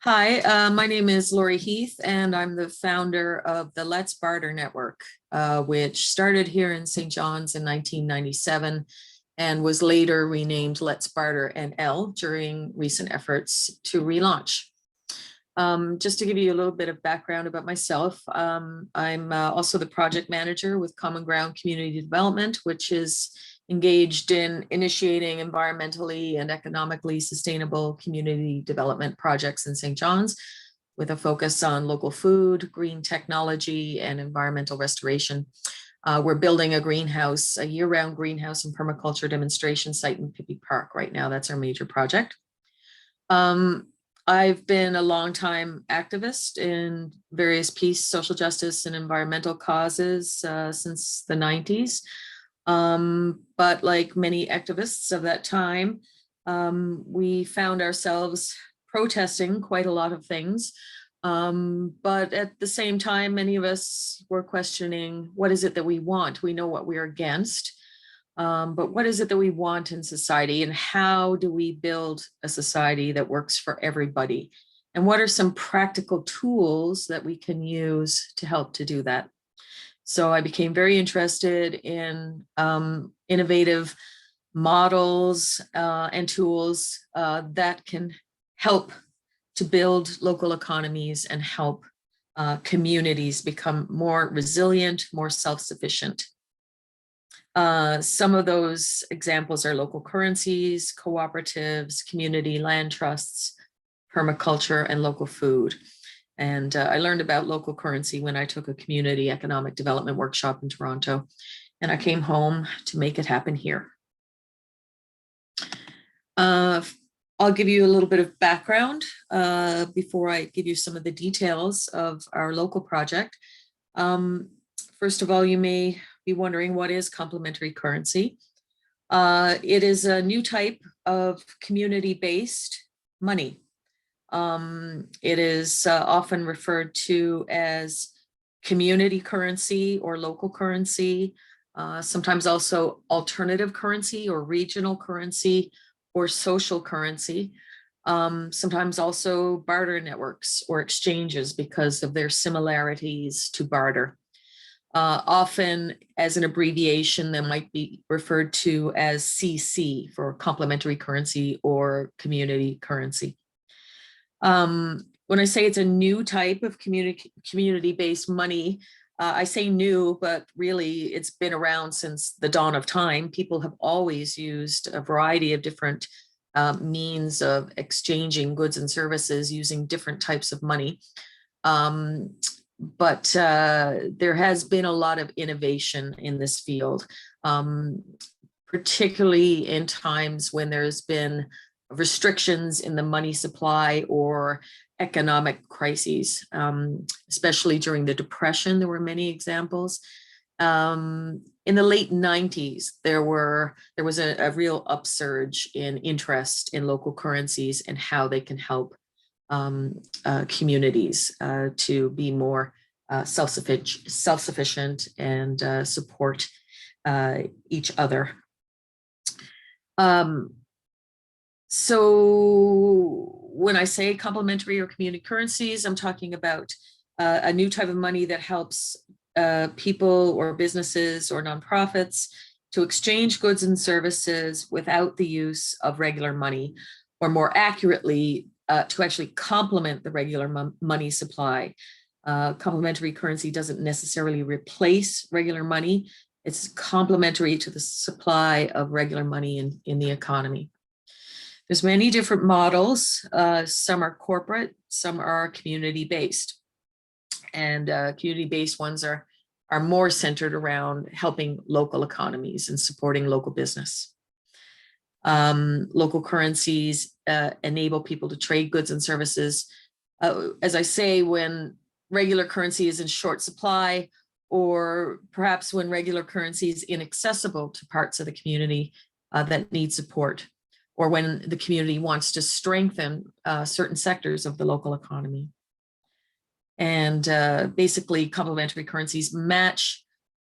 Hi, my name is Lori Heath, and I'm the founder of the Let's Barter Network, which started here in St. John's in 1997 and was later renamed Let's Barter NL during recent efforts to relaunch. Just to give you a little bit of background about myself, I'm also the project manager with Common Ground Community Development, which is engaged in initiating environmentally and economically sustainable community development projects in St. John's, with a focus on local food, green technology, and environmental restoration. We're building a greenhouse, a year-round greenhouse and permaculture demonstration site in Pippi Park right now. That's our major project. I've been a longtime activist in various peace, social justice, and environmental causes since the 90s. But like many activists of that time, we found ourselves protesting quite a lot of things. But at the same time, many of us were questioning, what is it that we want? We know what we're against, but what is it that we want in society, and how do we build a society that works for everybody? And what are some practical tools that we can use to help to do that? So I became very interested in innovative models and tools that can help to build local economies and help communities become more resilient, more self-sufficient. Some of those examples are local currencies, cooperatives, community land trusts, permaculture, and local food. And I learned about local currency when I took a community economic development workshop in Toronto, and I came home to make it happen here. I'll give you a little bit of background before I give you some of the details of our local project. First of all, you may be wondering, what is complementary currency? It is a new type of community-based money. It is often referred to as community currency or local currency, sometimes also alternative currency or regional currency or social currency, sometimes also barter networks or exchanges because of their similarities to barter. Often as an abbreviation, that might be referred to as CC for complementary currency or community currency. When I say it's a new type of community-based money, I say new, but really it's been around since the dawn of time. People have always used a variety of different means of exchanging goods and services using different types of money. But there has been a lot of innovation in this field, particularly in times when there's been restrictions in the money supply or economic crises, especially during the Depression. There were many examples. In the late 90s, there was a real upsurge in interest in local currencies and how they can help communities to be more self-sufficient and support each other. So when I say complementary or community currencies, I'm talking about a new type of money that helps people or businesses or nonprofits to exchange goods and services without the use of regular money, or more accurately, to actually complement the regular money supply. Complementary currency doesn't necessarily replace regular money. It's complementary to the supply of regular money in the economy. There's many different models. Some are corporate, some are community-based. And community-based ones are more centered around helping local economies and supporting local business. Local currencies enable people to trade goods and services. As I say, when regular currency is in short supply, or perhaps when regular currency is inaccessible to parts of the community that need support, or when the community wants to strengthen certain sectors of the local economy. And basically, complementary currencies match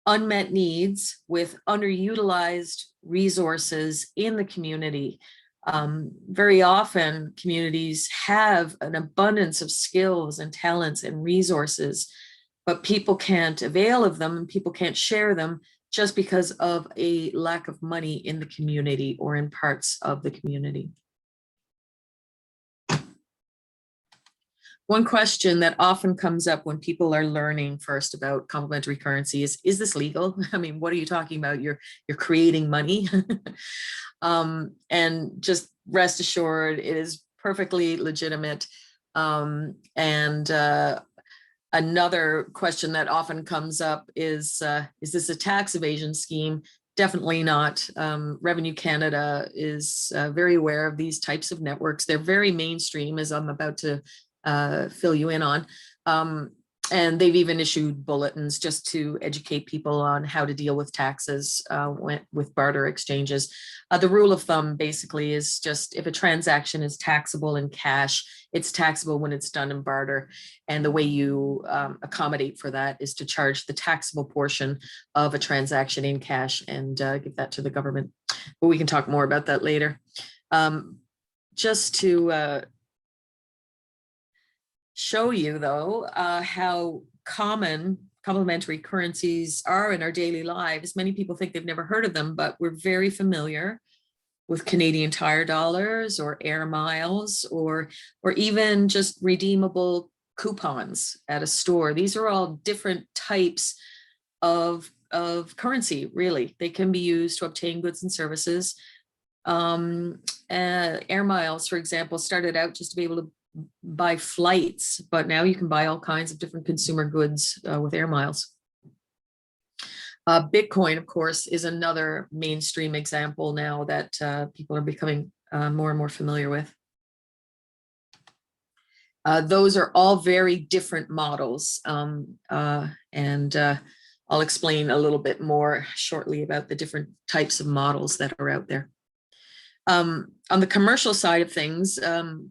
unmet needs with underutilized resources in the community Very often communities have an abundance of skills and talents and resources, but people can't avail of them and people can't share them just because of a lack of money in the community or in parts of the community. One question that often comes up when people are learning first about complementary currency is this legal? I mean, what are you talking about? You're creating money. And just rest assured, it is perfectly legitimate. Another question that often comes up is this a tax evasion scheme? Definitely not. Revenue Canada is very aware of these types of networks. They're very mainstream, as I'm about to fill you in on. And they've even issued bulletins just to educate people on how to deal with taxes with barter exchanges. The rule of thumb basically is just if a transaction is taxable in cash, it's taxable when it's done in barter. And the way you accommodate for that is to charge the taxable portion of a transaction in cash and give that to the government. But we can talk more about that later. Just to show you though how common complementary currencies are in our daily lives. Many people think they've never heard of them, but we're very familiar with Canadian Tire dollars or air miles or even just redeemable coupons at a store. These are all different types of currency, really. They can be used to obtain goods and services. Air miles, for example, started out just to be able to buy flights, but now you can buy all kinds of different consumer goods with air miles. Bitcoin, of course, is another mainstream example now that people are becoming more and more familiar with. Those are all very different models, and I'll explain a little bit more shortly about the different types of models that are out there. On the commercial side of things,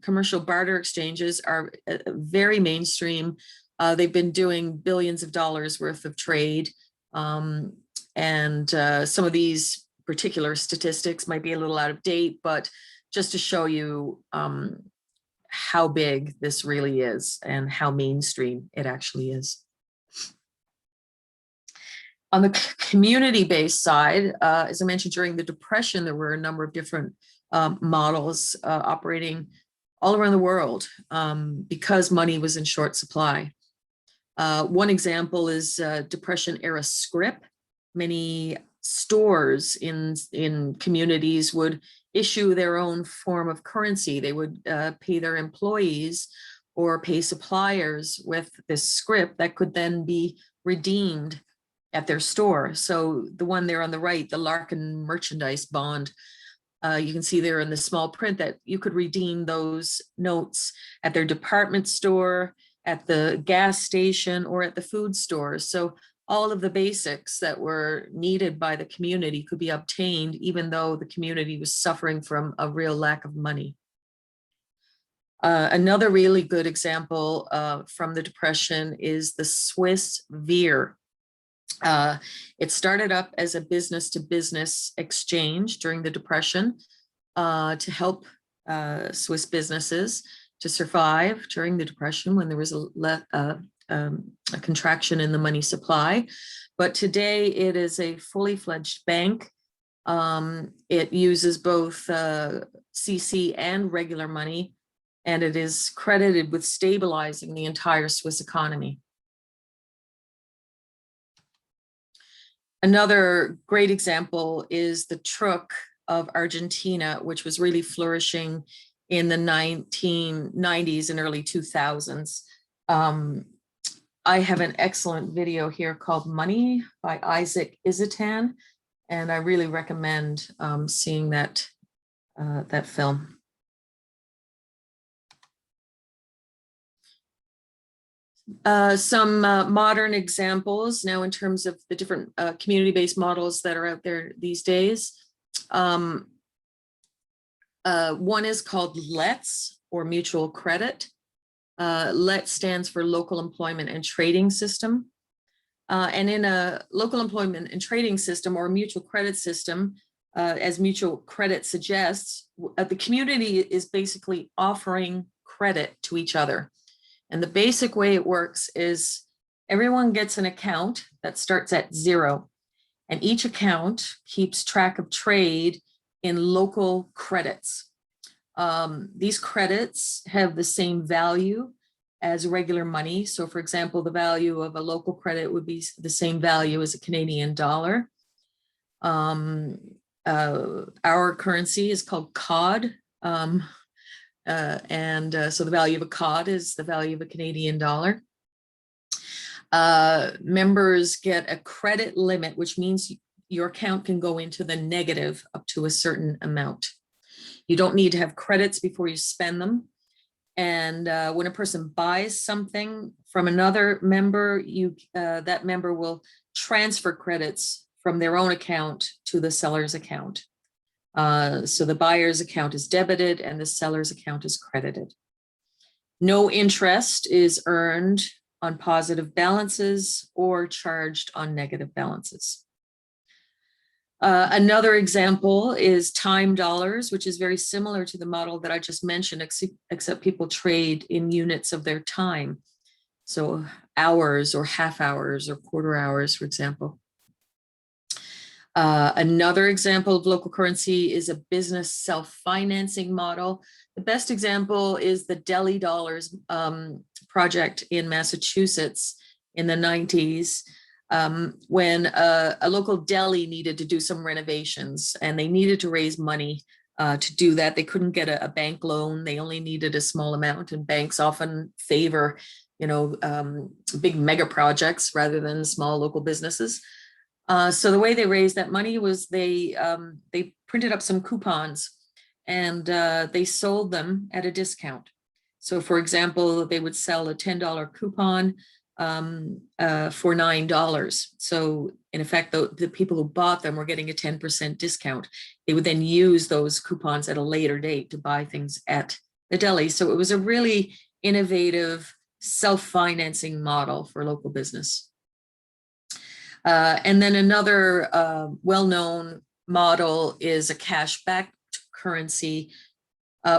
commercial barter exchanges are very mainstream. They've been doing billions of dollars worth of trade. Some of these particular statistics might be a little out of date, but just to show you how big this really is and how mainstream it actually is. On the community-based side, as I mentioned, during the Depression, there were a number of different models operating all around the world because money was in short supply. One example is Depression-era scrip. Many stores in communities would issue their own form of currency. They would pay their employees or pay suppliers with this scrip that could then be redeemed at their store. So the one there on the right, the Larkin merchandise bond, you can see there in the small print that you could redeem those notes at their department store, at the gas station, or at the food store. So all of the basics that were needed by the community could be obtained, even though the community was suffering from a real lack of money. Another really good example from the Depression is the Swiss Veer. It started up as a business-to-business exchange during the Depression to help Swiss businesses to survive during the Depression when there was a contraction in the money supply. But today it is a fully fledged bank. It uses both CC and regular money, and it is credited with stabilizing the entire Swiss economy. Another great example is the truc of Argentina, which was really flourishing in the 1990s and early 2000s. I have an excellent video here called Money by Isaac Izatan, and I really recommend seeing that film. Some modern examples now in terms of the different community-based models that are out there these days. One is called LETS, or mutual credit. LET stands for Local Employment and Trading System. And in a local employment and trading system or mutual credit system, as mutual credit suggests, the community is basically offering credit to each other. And the basic way it works is everyone gets an account that starts at 0, and each account keeps track of trade in local credits. These credits have the same value as regular money. So for example, the value of a local credit would be the same value as a Canadian dollar. Our currency is called COD. So the value of a COD is the value of a Canadian dollar. Members get a credit limit, which means your account can go into the negative up to a certain amount. You don't need to have credits before you spend them. And when a person buys something from another member, that member will transfer credits from their own account to the seller's account. So the buyer's account is debited and the seller's account is credited. No interest is earned on positive balances or charged on negative balances. Another example is time dollars, which is very similar to the model that I just mentioned, except people trade in units of their time. So hours or half hours or quarter hours, for example. Another example of local currency is a business self-financing model. The best example is the Delhi Dollars project in Massachusetts in the 90s. When a local deli needed to do some renovations and they needed to raise money to do that. They couldn't get a bank loan. They only needed a small amount, and banks often favor, big mega projects rather than small local businesses. So the way they raised that money was they printed up some coupons and they sold them at a discount. So for example, they would sell a $10 coupon for $9. So in effect, the people who bought them were getting a 10% discount. They would then use those coupons at a later date to buy things at the deli. So it was a really innovative self-financing model for local business. And then another well-known model is a cash-backed currency,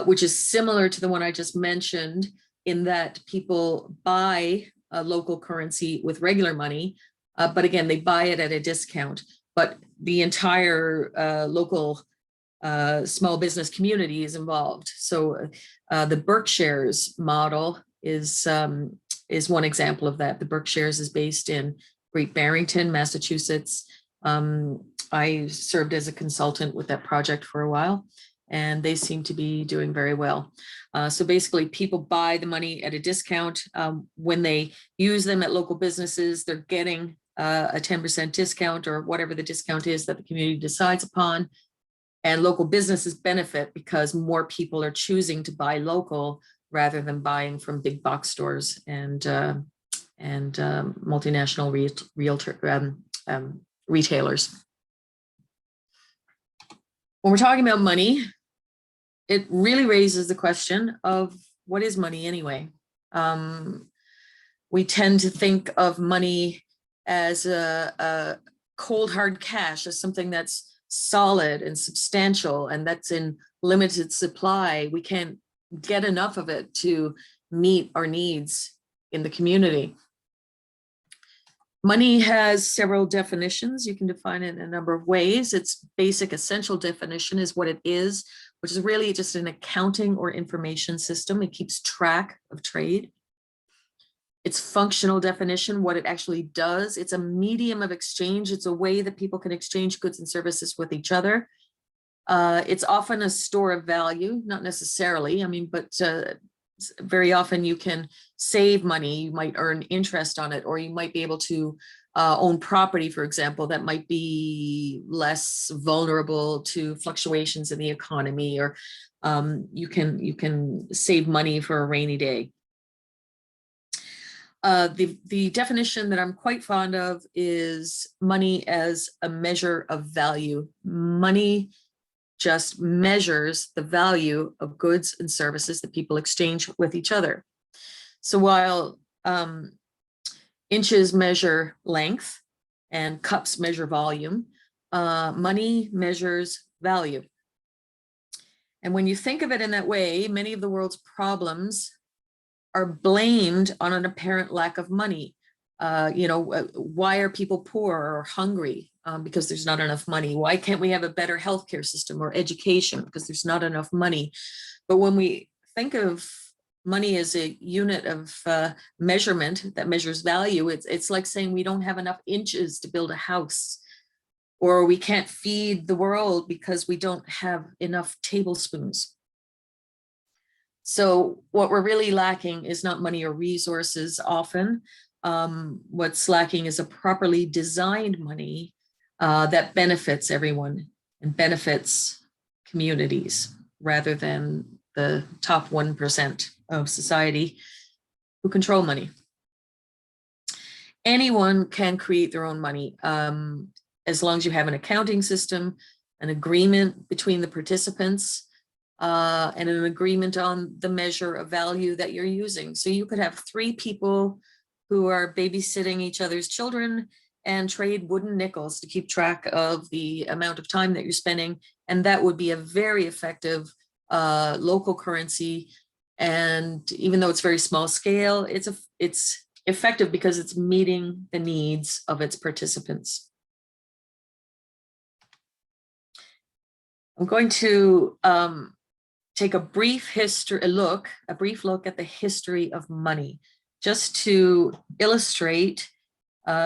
which is similar to the one I just mentioned, in that people buy a local currency with regular money, but again, they buy it at a discount. But the entire local small business community is involved. So the Berkshires model is one example of that. The Berkshires is based in Great Barrington, Massachusetts. I served as a consultant with that project for a while, and they seem to be doing very well. So basically, people buy the money at a discount. When they use them at local businesses, they're getting a 10% discount or whatever the discount is that the community decides upon. And local businesses benefit because more people are choosing to buy local rather than buying from big box stores and multinational retailers. When we're talking about money, it really raises the question of what is money anyway? We tend to think of money as a cold hard cash, as something that's solid and substantial and that's in limited supply. We can't get enough of it to meet our needs in the community. Money has several definitions. You can define it in a number of ways. Its basic essential definition is what it is, which is really just an accounting or information system. It keeps track of trade. Its functional definition, what it actually does, it's a medium of exchange. It's a way that people can exchange goods and services with each other. It's often a store of value, not necessarily, but very often you can save money, you might earn interest on it, or you might be able to own property, for example, that might be less vulnerable to fluctuations in the economy, or you can save money for a rainy day. The definition that I'm quite fond of is money as a measure of value. Money just measures the value of goods and services that people exchange with each other. So while inches measure length and cups measure volume, money measures value. And when you think of it in that way, many of the world's problems are blamed on an apparent lack of money. Why are people poor or hungry? Because there's not enough money. Why can't we have a better healthcare system or education? Because there's not enough money. But when we think of money as a unit of measurement that measures value, it's like saying we don't have enough inches to build a house, or we can't feed the world because we don't have enough tablespoons. So what we're really lacking is not money or resources often. What's lacking is a properly designed money that benefits everyone and benefits communities rather than the top 1% of society who control money. Anyone can create their own money as long as you have an accounting system, an agreement between the participants, and an agreement on the measure of value that you're using. So you could have 3 people who are babysitting each other's children and trade wooden nickels to keep track of the amount of time that you're spending. And that would be a very effective local currency. And even though it's very small scale, it's effective because it's meeting the needs of its participants. I'm going to take a brief look at the history of money, just to illustrate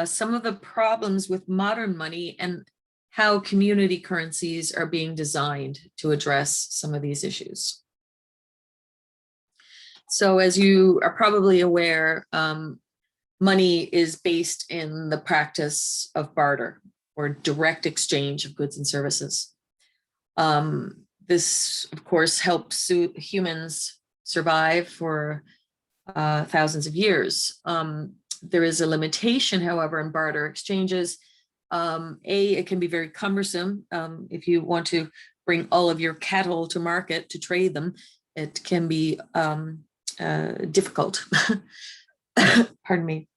some of the problems with modern money and how community currencies are being designed to address some of these issues. So as you are probably aware, money is based in the practice of barter, or direct exchange of goods and services. This, of course, helps humans survive for thousands of years. There is a limitation, however, in barter exchanges. It can be very cumbersome. If you want to bring all of your cattle to market to trade them, it can be difficult. Pardon me.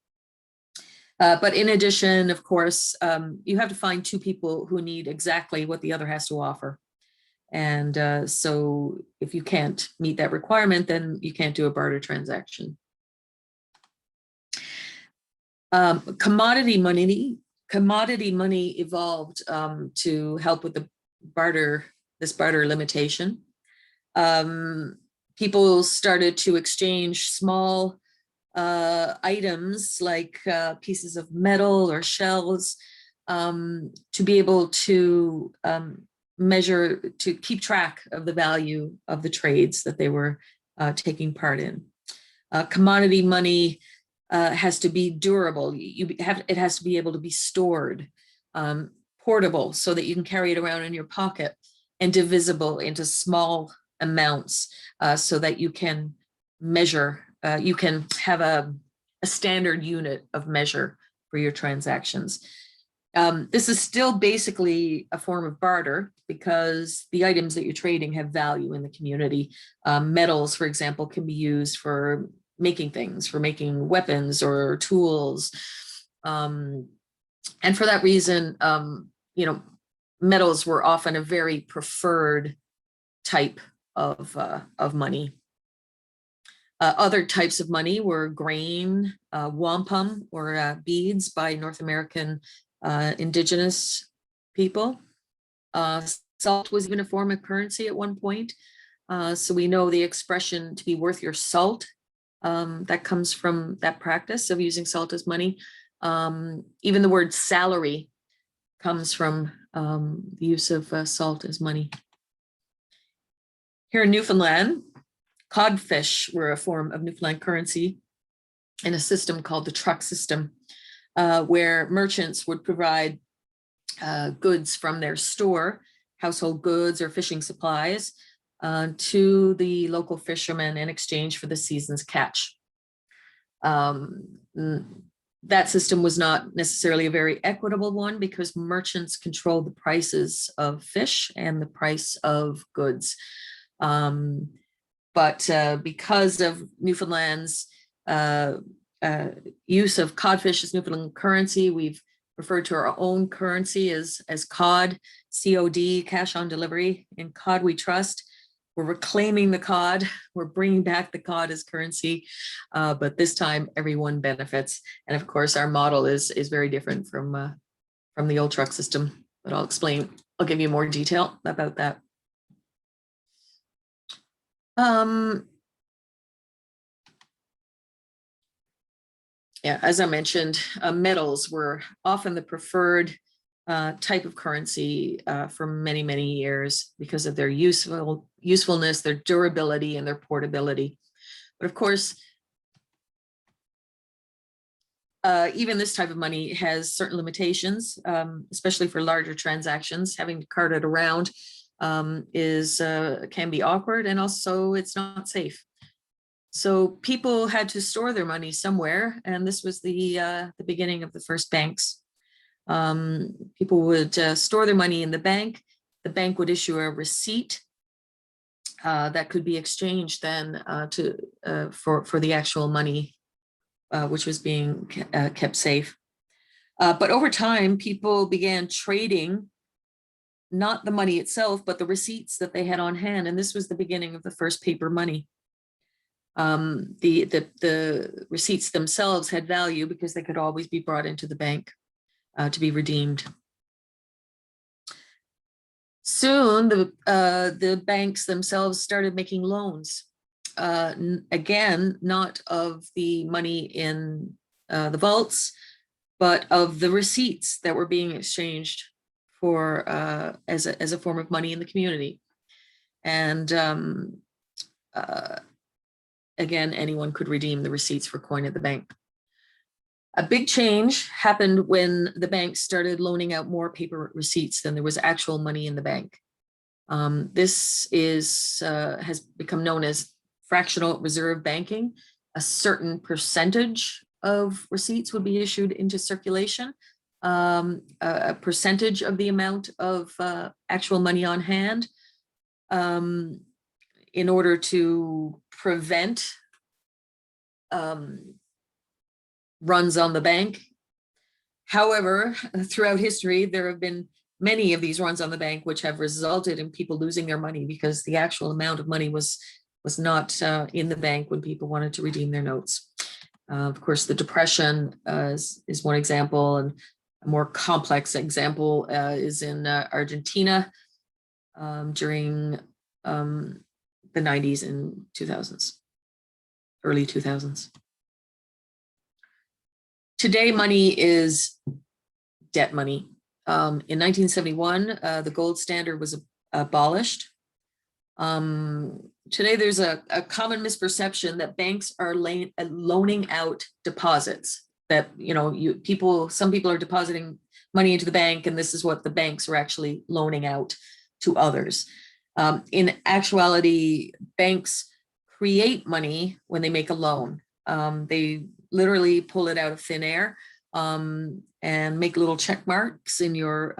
But in addition, of course, you have to find 2 people who need exactly what the other has to offer. And so if you can't meet that requirement, then you can't do a barter transaction. Commodity money evolved to help with this barter limitation. People started to exchange small items like pieces of metal or shells to be able to to keep track of the value of the trades that they were taking part in. Commodity money has to be durable. It has to be able to be stored, portable, so that you can carry it around in your pocket, and divisible into small amounts so that you can measure. You can have a standard unit of measure for your transactions. This is still basically a form of barter because the items that you're trading have value in the community. Metals, for example, can be used for making things, for making weapons or tools. And for that reason, metals were often a very preferred type of money. Other types of money were grain, wampum, or beads by North American indigenous people. Salt was even a form of currency at one point. So we know the expression "to be worth your salt," that comes from that practice of using salt as money. Even the word salary comes from the use of salt as money. Here in Newfoundland, codfish were a form of Newfoundland currency in a system called the truck system, where merchants would provide goods from their store, household goods or fishing supplies, to the local fishermen in exchange for the season's catch. That system was not necessarily a very equitable one because merchants controlled the prices of fish and the price of goods. But because of Newfoundland's use of codfish as Newfoundland currency, we've referred to our own currency as COD, COD, cash on delivery. In COD we trust. We're reclaiming the COD. We're bringing back the COD as currency, but this time everyone benefits. And of course, our model is very different from the old truck system. But I'll give you more detail about that. Yeah, as I mentioned, metals were often the preferred type of currency for many, many years because of their usefulness, their durability, and their portability. But of course, even this type of money has certain limitations, especially for larger transactions. Having to cart it around can be awkward, and also it's not safe. So people had to store their money somewhere, and this was the beginning of the first banks. People would store their money in the bank. The bank would issue a receipt that could be exchanged then for the actual money, which was being kept safe. But over time, people began trading not the money itself, but the receipts that they had on hand, and this was the beginning of the first paper money. The receipts themselves had value because they could always be brought into the bank to be redeemed. Soon, the banks themselves started making loans. Again, not of the money in the vaults, but of the receipts that were being exchanged for as a form of money in the community. And again, anyone could redeem the receipts for coin at the bank. A big change happened when the banks started loaning out more paper receipts than there was actual money in the bank. This has become known as fractional reserve banking. A certain percentage of receipts would be issued into circulation, a percentage of the amount of actual money on hand, in order to prevent runs on the bank. However, throughout history, there have been many of these runs on the bank which have resulted in people losing their money because the actual amount of money was not in the bank when people wanted to redeem their notes. Of course, the Depression is one example, and a more complex example is in Argentina during the 90s and 2000s, early 2000s. Today, money is debt money. In 1971, the gold standard was abolished. Today, there's a common misperception that banks are loaning out deposits. That some people are depositing money into the bank, and this is what the banks are actually loaning out to others. In actuality, banks create money when they make a loan. They literally pull it out of thin air and make little check marks in your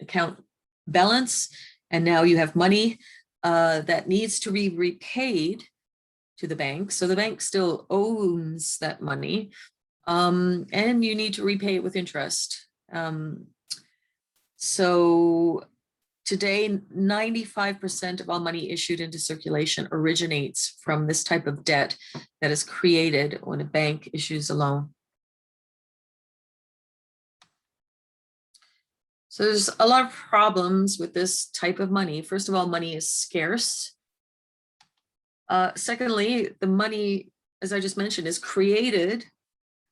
account balance. And now you have money that needs to be repaid to the bank. So the bank still owns that money, and you need to repay it with interest. So today, 95% of all money issued into circulation originates from this type of debt that is created when a bank issues a loan. So there's a lot of problems with this type of money. First of all, money is scarce. Secondly, the money, as I just mentioned, is created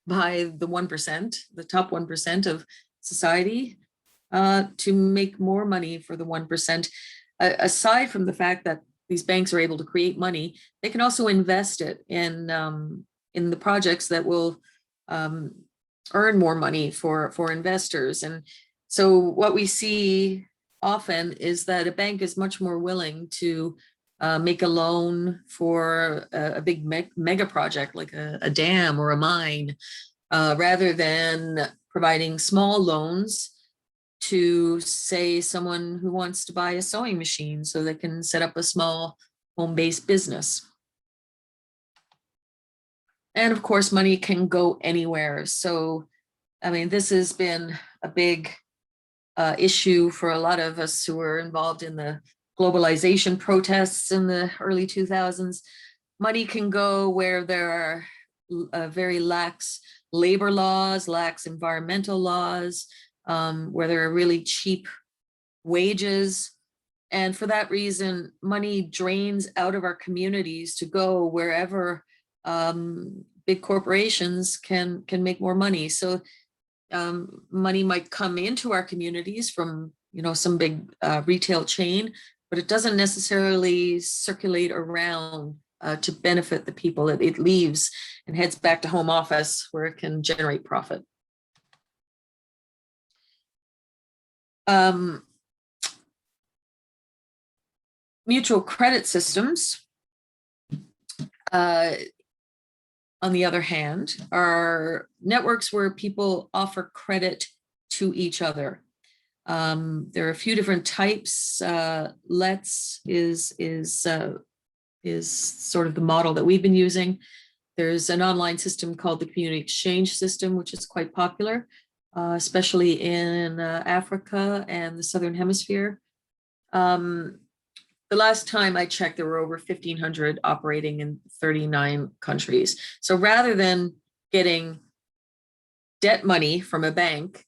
by the 1%, the top 1% of society, to make more money for the 1%. Aside from the fact that these banks are able to create money, they can also invest it in the projects that will earn more money for investors. And so what we see often is that a bank is much more willing to make a loan for a big mega project like a dam or a mine, rather than providing small loans to, say, someone who wants to buy a sewing machine so they can set up a small home-based business. And of course, money can go anywhere. So, I mean, this has been a big issue for a lot of us who were involved in the globalization protests in the early 2000s. Money can go where there are very lax labor laws, lax environmental laws, where there are really cheap wages. And for that reason, money drains out of our communities to go wherever big corporations can make more money. So money might come into our communities from, you know, some big retail chain, but it doesn't necessarily circulate around to benefit the people. It leaves and heads back to home office where it can generate profit. Mutual credit systems, on the other hand, are networks where people offer credit to each other. There are a few different types. Let's is sort of the model that we've been using. There's an online system called the Community Exchange System, which is quite popular, especially in Africa and the Southern Hemisphere. The last time I checked, there were over 1,500 operating in 39 countries. So rather than getting debt money from a bank,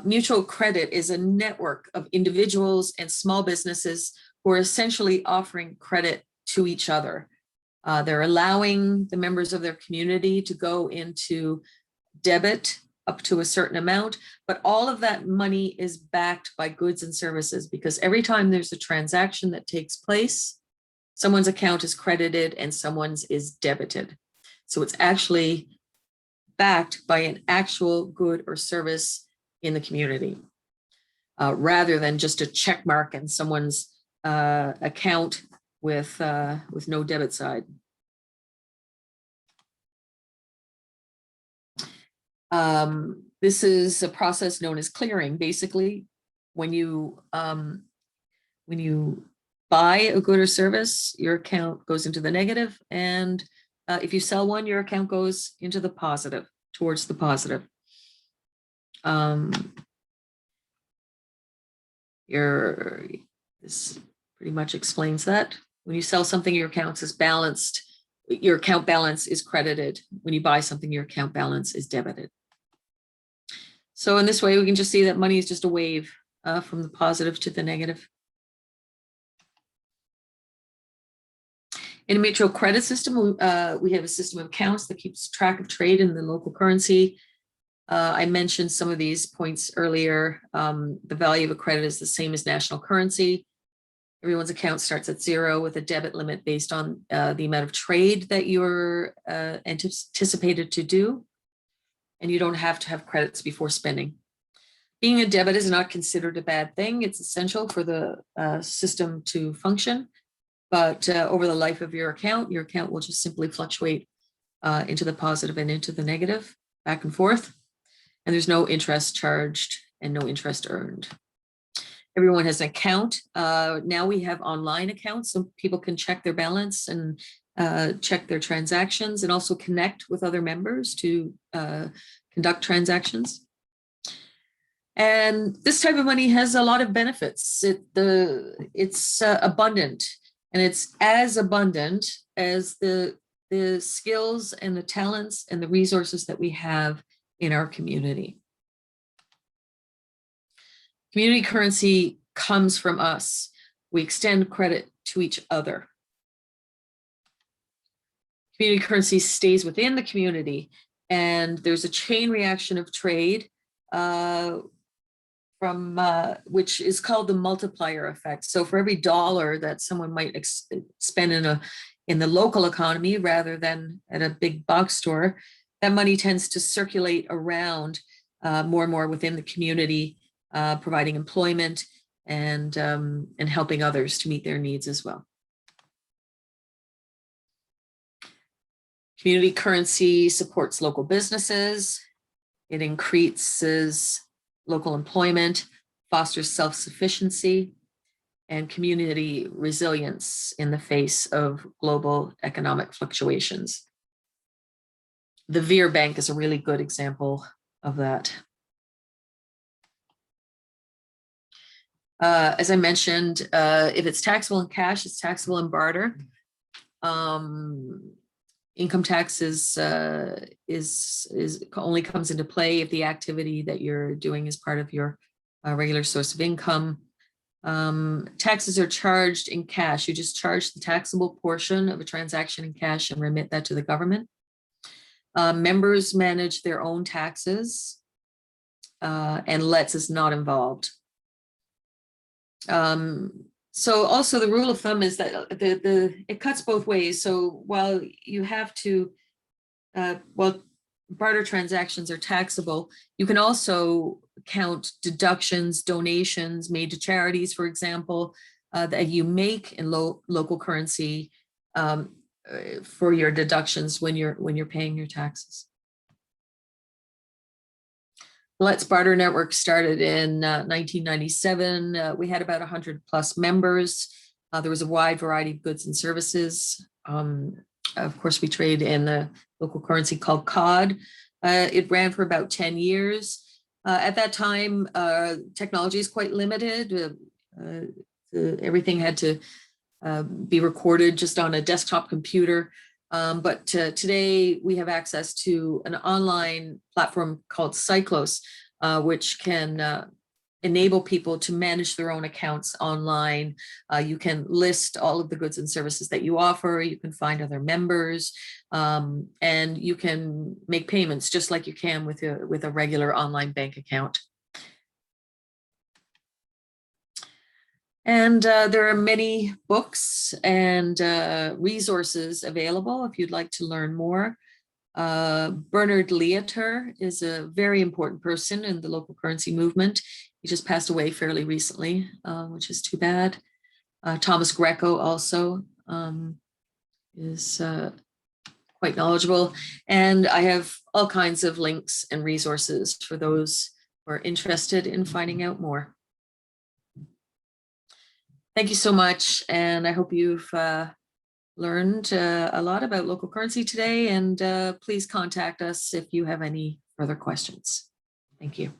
mutual credit is a network of individuals and small businesses who are essentially offering credit to each other. They're allowing the members of their community to go into debit up to a certain amount, but all of that money is backed by goods and services, because every time there's a transaction that takes place, someone's account is credited and someone's is debited. So it's actually backed by an actual good or service in the community, rather than just a check mark in someone's account with no debit side. This is a process known as clearing. Basically, when you buy a good or service, your account goes into the negative, and if you sell one, your account goes into the positive, towards the positive. This pretty much explains that. When you sell something, your account is balanced. Your account balance is credited. When you buy something, your account balance is debited. So in this way, we can just see that money is just a wave from the positive to the negative. In a mutual credit system, we have a system of accounts that keeps track of trade in the local currency. I mentioned some of these points earlier. The value of a credit is the same as national currency. Everyone's account starts at 0 with a debit limit based on the amount of trade that you're anticipated to do. And you don't have to have credits before spending. Being a debit is not considered a bad thing. It's essential for the system to function. But over the life of your account will just simply fluctuate into the positive and into the negative, back and forth. And there's no interest charged and no interest earned. Everyone has an account. Now we have online accounts, so people can check their balance and check their transactions, and also connect with other members to conduct transactions. And this type of money has a lot of benefits. It's abundant, and it's as abundant as the skills and the talents and the resources that we have in our community. Community currency comes from us. We extend credit to each other. Community currency stays within the community, and there's a chain reaction of trade which is called the multiplier effect. So for every dollar that someone might spend in the local economy rather than at a big box store, that money tends to circulate around more and more within the community, providing employment and helping others to meet their needs as well. Community currency supports local businesses. It increases local employment, fosters self-sufficiency, and community resilience in the face of global economic fluctuations. The Veer Bank is a really good example of that. As I mentioned, if it's taxable in cash, it's taxable in barter. Income tax is only comes into play if the activity that you're doing is part of your regular source of income. Taxes are charged in cash. You just charge the taxable portion of a transaction in cash and remit that to the government. Members manage their own taxes, and Let's is not involved. So also the rule of thumb is that it cuts both ways. So while you have to, while barter transactions are taxable, you can also count deductions, donations made to charities, for example, that you make in local currency for your deductions when you're paying your taxes. Let's Barter Network started in 1997. We had about 100 plus members. There was a wide variety of goods and services. Of course, we trade in the local currency called COD. It ran for about 10 years. At that time, technology is quite limited. Everything had to be recorded just on a desktop computer. But today we have access to an online platform called Cyclos, which can enable people to manage their own accounts online. You can list all of the goods and services that you offer. You can find other members, and you can make payments just like you can with a regular online bank account. And there are many books and resources available if you'd like to learn more. Bernard Leater is a very important person in the local currency movement. He just passed away fairly recently, which is too bad. Thomas Greco also is quite knowledgeable. And I have all kinds of links and resources for those who are interested in finding out more. Thank you so much, and I hope you've learned a lot about local currency today, and please contact us if you have any further questions. Thank you.